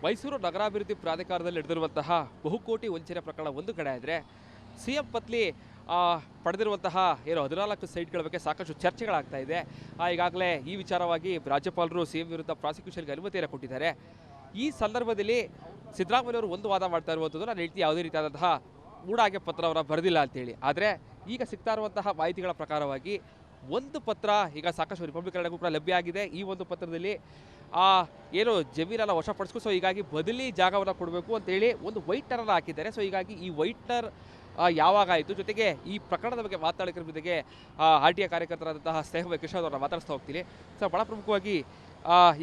ಮೈಸೂರು ನಗರಾಭಿವೃದ್ಧಿ ಪ್ರಾಧಿಕಾರದಲ್ಲಿ ನಡೆದಿರುವಂತಹ ಬಹುಕೋಟಿ ವಂಚನೆ ಪ್ರಕರಣ ಒಂದು ಕಡೆ ಆದರೆ ಸಿಎಂ ಪತ್ನಿ ಪಡೆದಿರುವಂತಹ 14 ಸೈಟ್ಗಳ ಬಗ್ಗೆ ಸಾಕಷ್ಟು ಚರ್ಚೆಗಳಾಗ್ತಾ ಇದೆ. ಈಗಾಗಲೇ ಈ ವಿಚಾರವಾಗಿ ರಾಜ್ಯಪಾಲರು ಸಿಎಂ ವಿರುದ್ಧ ಪ್ರಾಸಿಕ್ಯೂಷನ್ಗೆ ಅನುಮತಿಯನ್ನು ಕೊಟ್ಟಿದ್ದಾರೆ. ಈ ಸಂದರ್ಭದಲ್ಲಿ ಸಿದ್ದರಾಮಯ್ಯವರು ಒಂದು ವಾದ ಮಾಡ್ತಾ ಇರುವಂಥದ್ದು, ನಾನು ಹೇಳ್ತೀನಿ ಯಾವುದೇ ರೀತಿಯಾದಂತಹ ಮೂಡಾಗೆ ಪತ್ರವನ್ನು ಬರೆದಿಲ್ಲ ಅಂತೇಳಿ. ಆದರೆ ಈಗ ಸಿಗ್ತಾ ಇರುವಂತಹ ಮಾಹಿತಿಗಳ ಪ್ರಕಾರವಾಗಿ ಒಂದು ಪತ್ರ ಈಗ ಸಾಕಷ್ಟು ರಿಪಬ್ಲಿಕನ್ಗೂ ಕೂಡ ಲಭ್ಯ ಆಗಿದೆ. ಈ ಒಂದು ಪತ್ರದಲ್ಲಿ ಏನು ಜಮೀನನ್ನು ವಶಪಡಿಸ್ಕೊ, ಸೊ ಹೀಗಾಗಿ ಬದಲಿ ಜಾಗವನ್ನು ಕೊಡಬೇಕು ಅಂತೇಳಿ ಒಂದು ವೈಟ್ನರನ್ನು ಹಾಕಿದ್ದಾರೆ. ಸೊ ಹೀಗಾಗಿ ಈ ವೈಟ್ನರ್ ಯಾವಾಗ ಆಯಿತು, ಜೊತೆಗೆ ಈ ಪ್ರಕರಣದ ಬಗ್ಗೆ ಮಾತಾಡೋದ್ರ ಜೊತೆಗೆ RTI ಕಾರ್ಯಕರ್ತರಾದಂತಹ ಸ್ನೇಹ ಕೃಷ್ಣ ಅವರನ್ನ ಮಾತಾಡಿಸ್ತಾ ಹೋಗ್ತೀನಿ. ಸರ್, ಭಾಳ ಪ್ರಮುಖವಾಗಿ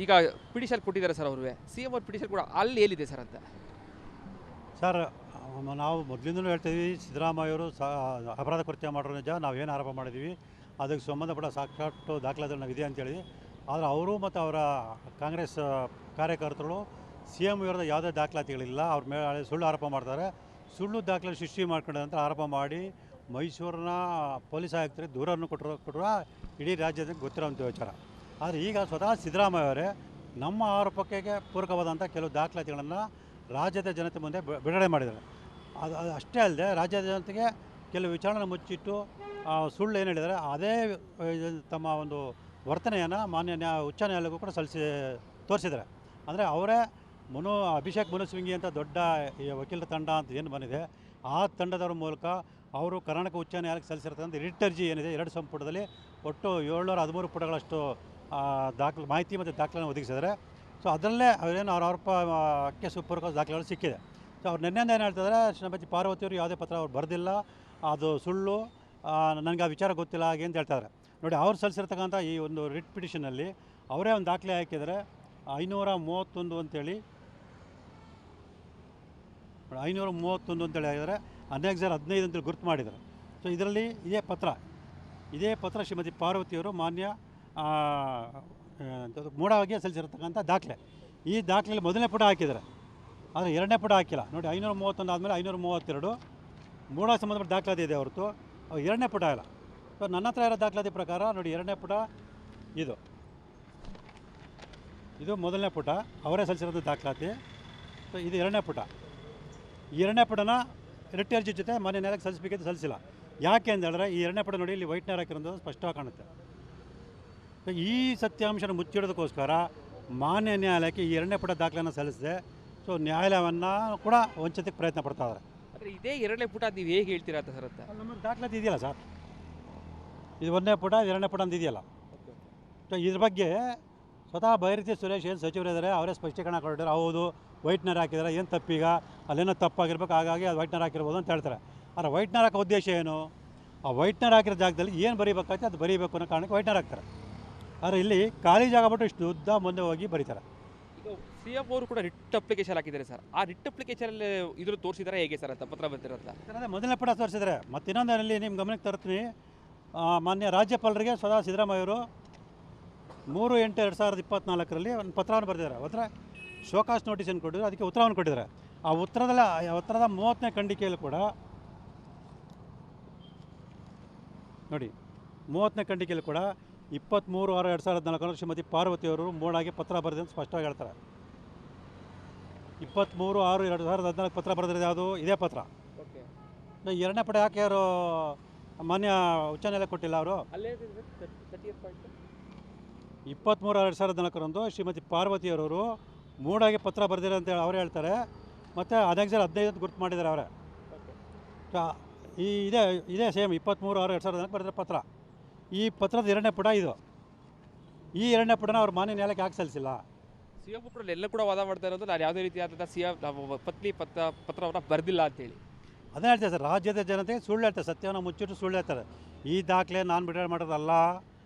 ಈಗ ಪಿಟಿಷನ್ ಕೊಟ್ಟಿದ್ದಾರೆ ಸರ್ ಅವರು, CM ಅವ್ರ ಪಿಟಿಷನ್ ಕೂಡ ಅಲ್ಲಿ ಏನಿದೆ ಸರ್ ಅಂತ? ಸರ್, ನಾವು ಮೊದಲಿಂದಲೂ ಹೇಳ್ತೀವಿ, ಸಿದ್ದರಾಮಯ್ಯವರು ಅಪರಾಧ ಕೃತ್ಯ ಮಾಡೋರು ನಿಜ, ನಾವೇನು ಆರೋಪ ಮಾಡಿದ್ದೀವಿ ಅದಕ್ಕೆ ಸಂಬಂಧಪಟ್ಟ ಸಾಕಷ್ಟು ದಾಖಲಾತಿಗಳು ನಾವಿದೆ ಅಂತೇಳಿ. ಆದರೆ ಅವರು ಮತ್ತು ಅವರ ಕಾಂಗ್ರೆಸ್ ಕಾರ್ಯಕರ್ತರು CM ವಿರುದ್ಧ ಯಾವುದೇ ದಾಖಲಾತಿಗಳಿಲ್ಲ, ಅವ್ರ ಮೇಲೆ ಸುಳ್ಳು ಆರೋಪ ಮಾಡ್ತಾರೆ. ಸುಳ್ಳು ದಾಖಲೆ ಸೃಷ್ಟಿ ಮಾಡ್ಕೊಂಡಂತ ಆರೋಪ ಮಾಡಿ ಮೈಸೂರಿನ ಪೊಲೀಸ್ ಆಯುಕ್ತರಿಗೆ ದೂರನ್ನು ಕೊಟ್ಟರು ಇಡೀ ರಾಜ್ಯದ ಗೊತ್ತಿರೋಂಥ ವಿಚಾರ. ಆದರೆ ಈಗ ಸ್ವತಃ ಸಿದ್ದರಾಮಯ್ಯ ಅವರೇ ನಮ್ಮ ಆರೋಪಕ್ಕೆ ಪೂರಕವಾದಂಥ ಕೆಲವು ದಾಖಲಾತಿಗಳನ್ನು ರಾಜ್ಯದ ಜನತೆ ಮುಂದೆ ಬಿಡುಗಡೆ ಮಾಡಿದ್ದಾರೆ. ಅದು ಅಷ್ಟೇ ಅಲ್ಲದೆ ರಾಜ್ಯದ ಜನತೆಗೆ ಕೆಲವು ವಿಚಾರಣೆ ಮುಚ್ಚಿಟ್ಟು ಸುಳ್ಳು ಏನು ಹೇಳಿದ್ದಾರೆ ಅದೇ ತಮ್ಮ ಒಂದು ವರ್ತನೆಯನ್ನು ಮಾನ್ಯ ಉಚ್ಚ ನ್ಯಾಯಾಲಯಕ್ಕೂ ಕೂಡ ತೋರಿಸಿದ್ದಾರೆ. ಅಂದರೆ ಅವರೇ ಅಭಿಷೇಕ್ ಮನು ಸಿಂಘಿ ಅಂತ ದೊಡ್ಡ ವಕೀಲರ ತಂಡ ಅಂತ ಏನು ಬಂದಿದೆ, ಆ ತಂಡದವರ ಮೂಲಕ ಅವರು ಕರ್ನಾಟಕ ಉಚ್ಚ ನ್ಯಾಯಾಲಯಕ್ಕೆ ಸಲ್ಲಿಸಿರ್ತಕ್ಕಂಥ ರಿಟ್ ಅರ್ಜಿ ಏನಿದೆ 2 ಸಂಪುಟದಲ್ಲಿ ಒಟ್ಟು 713 ಪುಟಗಳಷ್ಟು ಮಾಹಿತಿ ಮತ್ತು ದಾಖಲೆಯನ್ನು ಒದಗಿಸಿದ್ದಾರೆ. ಸೊ ಅದರಲ್ಲೇ ಅವರೇನು ಅವ್ರ ಆರೋಪಕ್ಕೆ ಸುಪೂರಕ ದಾಖಲೆಗಳು ಸಿಕ್ಕಿದೆ. ಸೊ ಅವ್ರು ನಿನ್ನೆಯಿಂದ ಏನು ಹೇಳ್ತಿದ್ದಾರೆ, ಶ್ರೀಮತಿ ಪಾರ್ವತಿಯವರು ಯಾವುದೇ ಪತ್ರ ಅವ್ರು ಬರೆದಿಲ್ಲ, ಅದು ಸುಳ್ಳು, ನನಗೆ ಆ ವಿಚಾರ ಗೊತ್ತಿಲ್ಲ ಹಾಗೆ ಅಂತ ಹೇಳ್ತಾರೆ. ನೋಡಿ, ಅವ್ರು ಸಲ್ಲಿಸಿರ್ತಕ್ಕಂಥ ಈ ಒಂದು ರಿಟ್ ಪಿಟಿಷನಲ್ಲಿ ಅವರೇ ಒಂದು ದಾಖಲೆ ಹಾಕಿದ್ದಾರೆ 531 ಅಂತೇಳಿ 531 ಅಂತೇಳಿ ಆಗಿದ್ದಾರೆ. ಅನೆಕ್ಸರ್ 15 ಅಂತೇಳಿ ಗುರುತು ಮಾಡಿದ್ದಾರೆ. ಸೊ ಇದರಲ್ಲಿ ಇದೇ ಪತ್ರ ಶ್ರೀಮತಿ ಪಾರ್ವತಿಯವರು ಮಾನ್ಯ ಮೂಡಾಗೆ ಸಲ್ಲಿಸಿರ್ತಕ್ಕಂಥ ದಾಖಲೆ. ಈ ದಾಖಲೆಯಲ್ಲಿ ಮೊದಲನೇ ಪುಟ ಹಾಕಿದ್ದಾರೆ, ಆದರೆ 2ನೇ ಪುಟ ಹಾಕಿಲ್ಲ. ನೋಡಿ, 531 ಆದಮೇಲೆ 532 ಮೂಡಾಗೆ ಸಂಬಂಧಪಟ್ಟ ದಾಖಲಾತಿ ಇದೆ ಹೊರತು 2ನೇ ಪುಟ ಇಲ್ಲ. ಸೊ ನನ್ನ ಹತ್ರ ಇರೋ ದಾಖಲಾತಿ ಪ್ರಕಾರ ನೋಡಿ, 2ನೇ ಪುಟ ಇದು ಮೊದಲನೇ ಪುಟ ಅವರೇ ಸಲ್ಲಿಸಿರೋದು ದಾಖಲಾತಿ. ಸೊ ಇದು 2ನೇ ಪುಟ. ಈ 2ನೇ ಪುಟನ ರಿಟ್ ಅರ್ಜಿ ಜೊತೆ ಮಾನ್ಯ ನ್ಯಾಯಾಲಯಕ್ಕೆ ಸಲ್ಲಿಸಬೇಕಿದ್ದು ಸಲ್ಲಿಸಿಲ್ಲ. ಯಾಕೆ ಅಂತ ಹೇಳಿದ್ರೆ ಈ 2ನೇ ಪುಟ ನೋಡಿ, ಇಲ್ಲಿ ವೈಟ್ನರ್ ಹಾಕಿರೋದು ಸ್ಪಷ್ಟವಾಗಿ ಕಾಣುತ್ತೆ. ಸೊ ಈ ಸತ್ಯಾಂಶನ ಮುಚ್ಚಿಡೋದಕ್ಕೋಸ್ಕರ ಮಾನ್ಯ ನ್ಯಾಯಾಲಯಕ್ಕೆ ಈ 2ನೇ ಪುಟ ದಾಖಲೆಯನ್ನು ಸಲ್ಲಿಸಿದೆ. ಸೊ ನ್ಯಾಯಾಲಯವನ್ನು ಕೂಡ ವಂಚನೆಗೆ ಪ್ರಯತ್ನ ಪಡ್ತಾ ಇದ್ದಾರೆ. ಆದರೆ ಇದೇ 2ನೇ ಪುಟ ನೀವು ಹೇಗೆ ಹೇಳ್ತೀರಾ ಅಂತ ಸರ್ ಅಂತ? ನಮ್ಮ ದಾಖಲಾತಿ ಇದೆಯಲ್ಲ ಸರ್, ಇದು 1ನೇ ಪುಟ 2ನೇ ಪುಟ ಅಂತ ಇದೆಯಲ್ಲ. ಸೊ ಇದ್ರ ಬಗ್ಗೆ ಸ್ವತಃ ಬೈರತಿ ಸುರೇಶ್ ಏನು ಸಚಿವರಿದ್ದಾರೆ ಅವರೇ ಸ್ಪಷ್ಟೀಕರಣ ಕೊಟ್ಟಿದ್ದಾರೆ. ಹೌದು, ವೈಟ್ನರ್ ಹಾಕಿದ್ದಾರೆ, ಏನು ತಪ್ಪೀಗ ಅಲ್ಲೇನೋ ತಪ್ಪಾಗಿರ್ಬೇಕು, ಹಾಗಾಗಿ ಅದು ವೈಟ್ನರ್ ಹಾಕಿರ್ಬೋದು ಅಂತ ಹೇಳ್ತಾರೆ. ಆದರೆ ವೈಟ್ನರ್ ಹಾಕೋ ಉದ್ದೇಶ ಏನು? ಆ ವೈಟ್ನರ್ ಹಾಕಿರೋ ಜಾಗದಲ್ಲಿ ಏನು ಬರೀಬೇಕಾಗುತ್ತೆ ಅದು ಬರೀಬೇಕು ಅನ್ನೋ ಕಾರಣಕ್ಕೆ ವೈಟ್ನರ್ ಹಾಕ್ತಾರೆ. ಆದರೆ ಇಲ್ಲಿ ಖಾಲಿ ಜಾಗ ಬಿಟ್ಟು ಇಷ್ಟು ಉದ್ದ ಮುಂದೆ ಹೋಗಿ ಬರೀತಾರೆ. ಈಗ CM ಅವರು ಕೂಡ ರಿಟ್ ಅಪ್ಲಿಕೇಶನ್ ಹಾಕಿದ್ದಾರೆ ಸರ್. ಆ ರಿಟ್ ಅಪ್ಲಿಕೇಶನಲ್ಲಿ ಇದ್ರ ತೋರಿಸಿದ್ದಾರೆ ಹೇಗೆ ಸರ್ ಅಂತ ಪತ್ರ ಬಂದಿರೋಂಥ? ಅದೇ ಮೊದಲನೇ ಪುಟ ತೋರಿಸಿದರೆ. ಮತ್ತು ಇನ್ನೊಂದರಲ್ಲಿ ನಿಮ್ಮ ಗಮನಕ್ಕೆ ತರ್ತೀನಿ, ಮಾನ್ಯ ರಾಜ್ಯಪಾಲರಿಗೆ ಸ್ವತಃ ಸಿದ್ದರಾಮಯ್ಯವರು 3/8/2024 ಒಂದು ಪತ್ರವನ್ನು ಬರೆದಿದ್ದಾರೆ. ಉತ್ತರ ಶೋಕಾಸ್ ನೋಟಿಸನ್ನು ಕೊಟ್ಟಿದ್ದಾರೆ, ಅದಕ್ಕೆ ಉತ್ತರವನ್ನು ಕೊಟ್ಟಿದ್ದಾರೆ. ಆ ಉತ್ತರದ 30ನೇ ಖಂಡಿಕೆಯಲ್ಲಿ ಕೂಡ ನೋಡಿ, 30ನೇ ಖಂಡಿಕೆಯಲ್ಲಿ ಕೂಡ 23/6/2024 ಶ್ರೀಮತಿ ಪಾರ್ವತಿಯವರು ಮೂಡಾಗೆ ಪತ್ರ ಬರೆದ ಅಂತ ಸ್ಪಷ್ಟವಾಗಿ ಹೇಳ್ತಾರೆ. 23/6/2014 ಪತ್ರ ಬರೆದಿರೋದು ಯಾವುದು? ಇದೇ ಪತ್ರ. 2ನೇ ಪುಟ ಯಾಕೆ ಅವರು ಮಾನ್ಯ ಉಚ್ಚ ನ್ಯಾಯಾಲಯ ಕೊಟ್ಟಿಲ್ಲ? ಅವರು 23/6/2024 ಶ್ರೀಮತಿ ಪಾರ್ವತಿಯವರವರು ಮೂಡಾಗೆ ಪತ್ರ ಬರೆದಿರೋ ಅಂತೇಳಿ ಅವರೇ ಹೇಳ್ತಾರೆ. ಮತ್ತು ಅನೆಕ್ಸರ್ 15 ಗುರುತು ಮಾಡಿದ್ದಾರೆ ಅವರೇ. ಇದೇ ಸೇಮ್ 23/6/2024 ಬರೆದಿರೋ ಪತ್ರ. ಈ ಪತ್ರದ 2ನೇ ಪುಟ ಇದು. ಈ 2ನೇ ಪುಟನ ಅವ್ರು ಮಾನ್ಯ ನ್ಯಾಯಾಲಯಕ್ಕೆ ಹಾಕಿ ಸಲ್ಲಿಸಿಲ್ಲ. CM ಕೂಡ ಎಲ್ಲ ಕೂಡ ವಾದ ಮಾಡ್ತಾ ಇರೋದು, ನಾನು ಯಾವುದೇ ರೀತಿಯಾದಂಥ ಪತ್ನಿ ಪತ್ರವನ್ನು ಬರೆದಿಲ್ಲ ಅಂತೇಳಿ. ಅದೇ ಹೇಳ್ತಾರೆ ಸರ್, ರಾಜ್ಯದ ಜನತೆಗೆ ಸುಳ್ಳು ಹೇಳ್ತಾರೆ, ಸತ್ಯವನ್ನು ಮುಚ್ಚಿಟ್ಟು ಸುಳ್ಳು ಹೇಳ್ತಾರೆ. ಈ ದಾಖಲೆ ನಾನು ಬಿಡುಗಡೆ ಮಾಡೋದಲ್ಲ,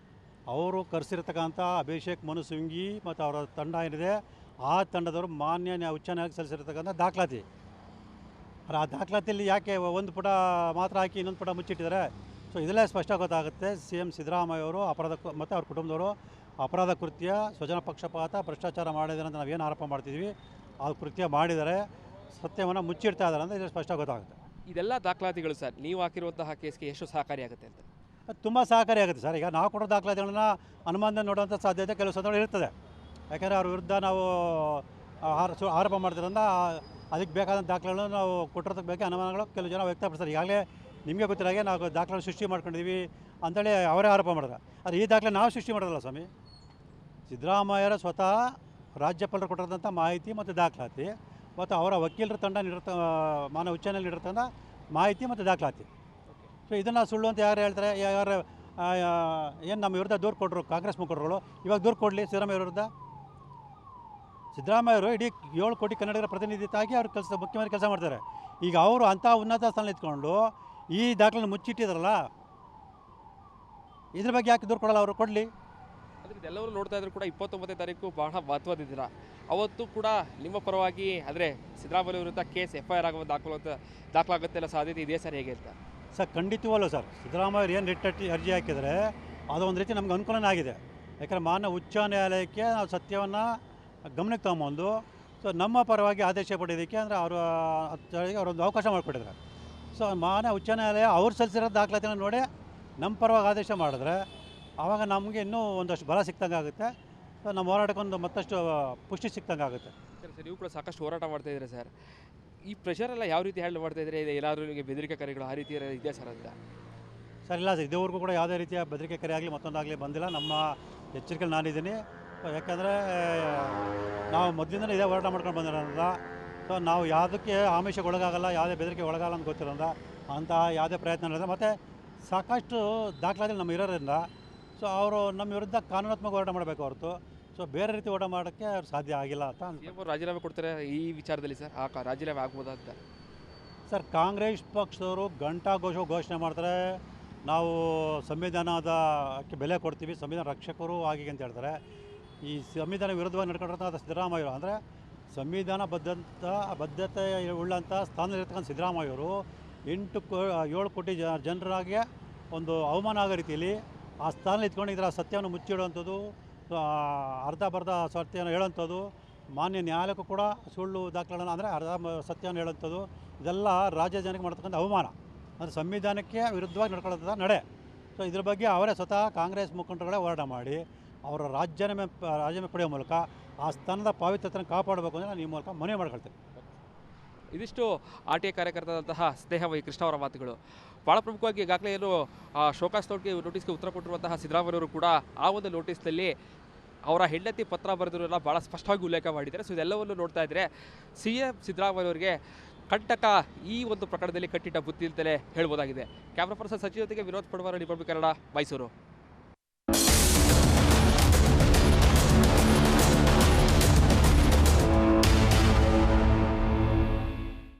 ಅವರು ಕರೆಸಿರ್ತಕ್ಕಂಥ ಅಭಿಷೇಕ್ ಮನು ಸಿಂಘಿ ಮತ್ತು ಅವರ ತಂಡ ಏನಿದೆ ಆ ತಂಡದವರು ಮಾನ್ಯ ಉಚ್ಚ ನ್ಯಾಯಾಲಯಕ್ಕೆ ಸಲ್ಲಿಸಿರ್ತಕ್ಕಂಥ ದಾಖಲಾತಿ. ಆ ದಾಖಲಾತಿಯಲ್ಲಿ ಯಾಕೆ ಒಂದು ಪುಟ ಮಾತ್ರ ಹಾಕಿ ಇನ್ನೊಂದು ಪುಟ ಮುಚ್ಚಿಟ್ಟಿದ್ದಾರೆ? ಸೊ ಇದೆಲ್ಲ ಸ್ಪಷ್ಟ ಗೊತ್ತಾಗುತ್ತೆ. CM ಸಿದ್ದರಾಮಯ್ಯವರು ಮತ್ತು ಅವ್ರ ಕುಟುಂಬದವರು ಅಪರಾಧ ಕೃತ್ಯ, ಸ್ವಜನ ಪಕ್ಷಪಾತ, ಭ್ರಷ್ಟಾಚಾರ ಮಾಡಿದ್ದಾರೆ ಅಂತ ನಾವೇನು ಆರೋಪ ಮಾಡ್ತಿದ್ವಿ ಆ ಕೃತ್ಯ ಮಾಡಿದ್ದಾರೆ, ಸತ್ಯವನ್ನು ಮುಚ್ಚಿಡ್ತಾ ಇದ್ದಾರೆ ಅಂತ ಇದು ಸ್ಪಷ್ಟ ಗೊತ್ತಾಗುತ್ತೆ. ಇದೆಲ್ಲ ದಾಖಲಾತಿಗಳು ಸರ್ ನೀವು ಹಾಕಿರುವಂತಹ ಕೇಸ್ಗೆ ಎಷ್ಟು ಸಹಕಾರಿಯಾಗುತ್ತೆ ಅಂತ? ತುಂಬ ಸಹಕಾರಿಯಾಗುತ್ತೆ ಸರ್. ಈಗ ನಾವು ಕೊಡೋ ದಾಖಲಾತಿಗಳನ್ನ ಅನುಮಾನದಿಂದ ನೋಡುವಂಥ ಸಾಧ್ಯತೆ ಕೆಲವು ಸಂದರ್ಭ ಇರ್ತದೆ. ಯಾಕೆಂದರೆ ಅವ್ರ ವಿರುದ್ಧ ನಾವು ಆರೋಪ ಮಾಡ್ತಿರೋದ್ರಿಂದ ಅದಕ್ಕೆ ಬೇಕಾದಂಥ ದಾಖಲೆಗಳನ್ನು ನಾವು ಕೊಟ್ಟಿರೋದಕ್ಕೆ ಬೇಕಾದ ಅನುಮಾನಗಳು ಕೆಲವು ಜನ ವ್ಯಕ್ತಪಡಿಸ್ತಾರೆ. ಈಗಾಗಲೇ ನಿಮಗೆ ಗೊತ್ತಿರೋ ಹಾಗೆ ನಾವು ದಾಖಲೆ ಸೃಷ್ಟಿ ಮಾಡ್ಕೊಂಡಿದ್ದೀವಿ ಅಂತೇಳಿ ಅವರೇ ಆರೋಪ ಮಾಡಿದ್ರು. ಆದರೆ ಈ ದಾಖಲೆ ನಾವು ಸೃಷ್ಟಿ ಮಾಡೋದಲ್ಲ ಸ್ವಾಮಿ. ಸಿದ್ದರಾಮಯ್ಯರ ಸ್ವತಃ ರಾಜ್ಯಪಾಲರು ಕೊಟ್ಟಿರೋಂಥ ಮಾಹಿತಿ ಮತ್ತು ದಾಖಲಾತಿ ಮತ್ತು ಅವರ ವಕೀಲರ ತಂಡ ಮಾನ್ಯ ಉಚ್ಚ ನ್ಯಾಯಾಲಯ ನೀಡಿರ್ತಕ್ಕಂಥ ಮಾಹಿತಿ ಮತ್ತು ದಾಖಲಾತಿ. ಸೊ ಇದನ್ನು ಸುಳ್ಳು ಅಂತ ಯಾರು ಹೇಳ್ತಾರೆ? ಯಾರು ಏನು ನಮ್ಮ ವಿರುದ್ಧ ದೂರು ಕೊಟ್ಟರು ಕಾಂಗ್ರೆಸ್ ಮುಖಂಡರುಗಳು, ಇವಾಗ ದೂರು ಕೊಡಲಿ ಸಿದ್ದರಾಮಯ್ಯ ವಿರುದ್ಧ. ಸಿದ್ದರಾಮಯ್ಯವರು ಇಡೀ 7 ಕೋಟಿ ಕನ್ನಡಿಗರ ಪ್ರತಿನಿಧಿತ್ವ ಆಗಿ ಅವ್ರು ಮುಖ್ಯಮಂತ್ರಿ ಕೆಲಸ ಮಾಡ್ತಾರೆ. ಈಗ ಅವರು ಅಂಥ ಉನ್ನತ ಸ್ಥಾನ ಇಟ್ಕೊಂಡು ಈ ದಾಖಲೆಯನ್ನು ಮುಚ್ಚಿಟ್ಟಿದಾರಲ್ಲ, ಇದ್ರ ಬಗ್ಗೆ ಯಾಕೆ ದೂರು ಕೊಡಲ್ಲ? ಅವರು ಕೊಡಲಿ. ಆದರೆ ಇದೆಲ್ಲವರು ನೋಡ್ತಾ ಇದ್ರು ಕೂಡ 29ನೇ ತಾರೀಕು ಬಹಳ ಮಹತ್ವದ ದಿನ. ಅವತ್ತು ಕೂಡ ನಿಮ್ಮ ಪರವಾಗಿ ಅಂದರೆ ಸಿದ್ದರಾಮಯ್ಯ ವಿರುದ್ಧ ಕೇಸ್ FIR ದಾಖಲಾಗುತ್ತೆ ಅನ್ನೋ ಸಾಧ್ಯತೆ ಇದೆ ಸರ್, ಹೇಗೆ ಅಂತ? Sir ಖಂಡಿತವಲ್ಲ sir. ಸಿದ್ದರಾಮಯ್ಯರು ಏನು ರಿಟ್ ಅರ್ಜಿ ಹಾಕಿದರೆ ಅದು ಒಂದು ರೀತಿ ನಮ್ಗೆ ಅನುಕೂಲನೇ ಆಗಿದೆ. ಯಾಕಂದರೆ ಮಾನ್ಯ ಉಚ್ಚ ನ್ಯಾಯಾಲಯಕ್ಕೆ ನಾವು ಸತ್ಯವನ್ನು ಗಮನಕ್ಕೆ ತೊಗೊಂಬಂದು ಸೊ ನಮ್ಮ ಪರವಾಗಿ ಆದೇಶ ಪಡೆಯೋದಕ್ಕೆ ಅಂದರೆ ಅವರೊಂದು ಅವಕಾಶ ಮಾಡಿಕೊಟ್ಟಿದ್ದಾರೆ. ಸೊ ಮಾನ್ಯ ಉಚ್ಚ ನ್ಯಾಯಾಲಯ ಅವ್ರು ಸಲ್ಲಿಸಿರೋ ದಾಖಲಾತಿನ ನೋಡಿ ನಮ್ಮ ಪರವಾಗಿ ಆದೇಶ ಮಾಡಿದ್ರೆ ಆವಾಗ ನಮಗೆ ಇನ್ನೂ ಒಂದಷ್ಟು ಬಲ ಸಿಕ್ತಂಗೆ ಆಗುತ್ತೆ. ಸೊ ನಮ್ಮ ಹೋರಾಟಕ್ಕೊಂದು ಮತ್ತಷ್ಟು ಪುಷ್ಟಿ ಸಿಕ್ತಂಗೆ ಆಗುತ್ತೆ. ಸರ್ ನೀವು ಕೂಡ ಸಾಕಷ್ಟು ಹೋರಾಟ ಮಾಡ್ತಾ ಇದ್ದೀರಾ ಸರ್. ಈ ಪ್ರೆಷರೆಲ್ಲ ಯಾವ ರೀತಿ ಹ್ಯಾಂಡಲ್ ಮಾಡ್ತಾ ಇದ್ದಾರೆ? ಏನಾದರೂ ನಿಮಗೆ ಬೆದರಿಕೆ ಕರೆಗಳು ಆ ರೀತಿ ಇದೆ ಸರ್ ಅಂತ? ಸರ್ ಇಲ್ಲ ಸರ್, ಇದುವರೆಗೂ ಕೂಡ ಯಾವುದೇ ರೀತಿಯ ಬೆದರಿಕೆ ಕರೆ ಆಗಲಿ ಮತ್ತೊಂದಾಗಲಿ ಬಂದಿಲ್ಲ. ನಮ್ಮ ಎಚ್ಚರಿಕೆಯಲ್ಲಿ ನಾನಿದ್ದೀನಿ. ಯಾಕೆಂದರೆ ನಾವು ಮೊದಲಿಂದಲೇ ಇದೇ ಹೋರಾಟ ಮಾಡ್ಕೊಂಡು ಬಂದಿರೋದ್ರಿಂದ ಸೊ ನಾವು ಯಾವುದಕ್ಕೆ ಆಮಿಷಕ್ಕೆ ಒಳಗಾಗಲ್ಲ, ಯಾವುದೇ ಬೆದರಿಕೆ ಒಳಗಾಗಲ್ಲ ಅಂತ ಗೊತ್ತಿರೋದ್ರಿಂದ ಅಂಥ ಯಾವುದೇ ಪ್ರಯತ್ನ ನಡೆದಿದೆ. ಮತ್ತು ಸಾಕಷ್ಟು ದಾಖಲಾತಿ ನಮ್ಮ ಇರೋದ್ರಿಂದ ಸೊ ಅವರು ನಮ್ಮ ವಿರುದ್ಧ ಕಾನೂನಾತ್ಮಕ ಹೋರಾಟ ಮಾಡಬೇಕು ಹೊರತು ಸೊ ಬೇರೆ ರೀತಿ ಹೋರಾಟ ಮಾಡೋಕ್ಕೆ ಅವ್ರು ಸಾಧ್ಯ ಆಗಿಲ್ಲ ಅಂತ ಅವರು ರಾಜೀನಾಮೆ ಕೊಡ್ತಾರೆ ಈ ವಿಚಾರದಲ್ಲಿ ಸರ್? ರಾಜೀನಾಮೆ ಆಗ್ಬೋದಾ ಅಂತ? ಸರ್ ಕಾಂಗ್ರೆಸ್ ಪಕ್ಷದವರು ಘೋಷಣೆ ಮಾಡ್ತಾರೆ, ನಾವು ಸಂವಿಧಾನಕ್ಕೆ ಬೆಲೆ ಕೊಡ್ತೀವಿ, ಸಂವಿಧಾನ ರಕ್ಷಕರು ಆಗಿ ಅಂತ ಹೇಳ್ತಾರೆ. ಈ ಸಂವಿಧಾನ ವಿರುದ್ಧವಾಗಿ ನಡ್ಕೊಂಡಿರೋಂಥ ಸಿದ್ದರಾಮಯ್ಯವರು ಅಂದರೆ ಸಂವಿಧಾನ ಬದ್ಧತೆ ಉಳ್ಳಂಥ ಸ್ಥಾನದಲ್ಲಿರ್ತಕ್ಕಂಥ ಸಿದ್ದರಾಮಯ್ಯವರು 7 ಕೋಟಿ ಜನರಾಗೆ ಒಂದು ಅವಮಾನ ಆಗೋ ರೀತಿಯಲ್ಲಿ ಆ ಸ್ಥಾನದಲ್ಲಿ ಇಟ್ಕೊಂಡು ಇದರ ಸತ್ಯವನ್ನು ಮುಚ್ಚಿಡುವಂಥದ್ದು, ಅರ್ಧಬರ್ಧ ಸತ್ಯವನ್ನು ಹೇಳೋಂಥದ್ದು, ಮಾನ್ಯ ನ್ಯಾಯಾಲಯಕ್ಕೂ ಕೂಡ ಸುಳ್ಳು ದಾಖಲೆಗಳನ್ನು ಅಂದರೆ ಅರ್ಧ ಸತ್ಯವನ್ನು ಹೇಳೋಂಥದ್ದು, ಇದೆಲ್ಲ ರಾಜ್ಯ ಜನಕ್ಕೆ ಮಾಡ್ತಕ್ಕಂಥ ಅವಮಾನ. ಅಂದರೆ ಸಂವಿಧಾನಕ್ಕೆ ವಿರುದ್ಧವಾಗಿ ನಡ್ಕೊಳ್ಳೋಂಥ ನಡೆ. ಸೊ ಇದ್ರ ಬಗ್ಗೆ ಅವರೇ ಸ್ವತಃ ಕಾಂಗ್ರೆಸ್ ಮುಖಂಡರುಗಳೇ ಹೋರಾಟ ಮಾಡಿ ಅವರ ರಾಜೀನಾಮೆ ಪಡೆಯೋ ಮೂಲಕ ಆ ಸ್ಥಾನದ ಪಾವಿತ್ರ್ಯತೆಯನ್ನು ಕಾಪಾಡಬೇಕು ಅಂದರೆ ನಾನು ಈ ಮೂಲಕ ಮನವಿ ಮಾಡ್ಕೊಳ್ತೇನೆ. ಇದಿಷ್ಟು RTI ಕಾರ್ಯಕರ್ತರಾದಂತಹ ಸ್ನೇಹ ವೈ ಕೃಷ್ಣ ಅವರ ಮಾತುಗಳು. ಭಾಳ ಪ್ರಮುಖವಾಗಿ ಈಗಾಗಲೇ ಏನು ಶೋಕಾಸ್ ನೋಟಿಸ್ಗೆ ಉತ್ತರ ಕೊಟ್ಟಿರುವಂತಹ ಸಿದ್ದರಾಮಯ್ಯವರು ಕೂಡ ಆ ಒಂದು ನೋಟಿಸ್ನಲ್ಲಿ ಅವರ ಹೆಂಡತಿ ಪತ್ರ ಬರೆದಿರೋಲ್ಲ ಭಾಳ ಸ್ಪಷ್ಟವಾಗಿ ಉಲ್ಲೇಖ ಮಾಡಿದ್ದಾರೆ. ಸೊ ಇದೆಲ್ಲವನ್ನು ನೋಡ್ತಾ ಇದ್ದರೆ CM ಸಿದ್ದರಾಮಯ್ಯವರಿಗೆ ಕಂಟಕ ಈ ಒಂದು ಪ್ರಕರಣದಲ್ಲಿ ಕಟ್ಟಿಟ್ಟ ಬುತ್ತಿ ಅಂತಲೇ ಹೇಳ್ಬೋದಾಗಿದೆ. ಕ್ಯಾಮ್ರಾ ಪರ್ಸನ್ ಸಚಿವ ಜೊತೆಗೆ ವಿನೋದ್ ಪಡವಾರ, ರಿಪಬ್ಲಿಕ್ ಕನ್ನಡ, ಮೈಸೂರು.